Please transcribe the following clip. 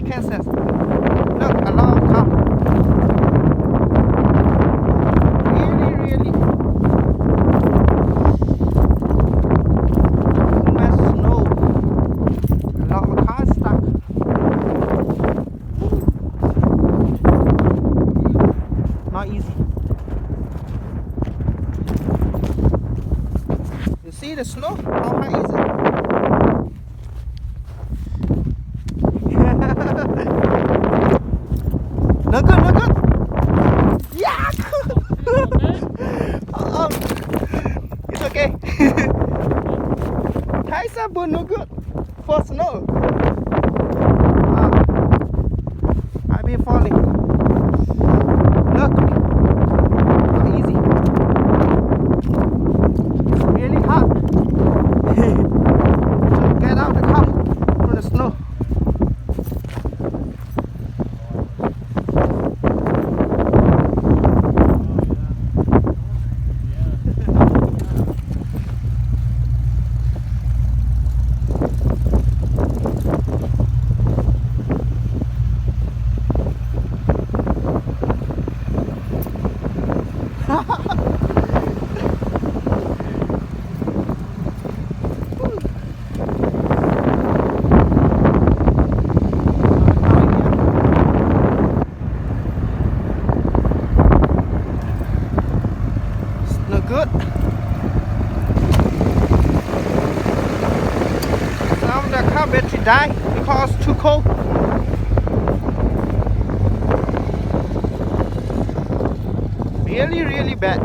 Kansas. Look, a lot of car. Really too much snow. A lot of cars stuck. Not easy. You see the snow? How high is it? No good, no good. Yeah. It's okay. Tyson, but no good for snow. I've been falling. Look, not easy. It's really hard to get out the car from the snow. No good. Some of the car battery die because it's too cold. Really bad.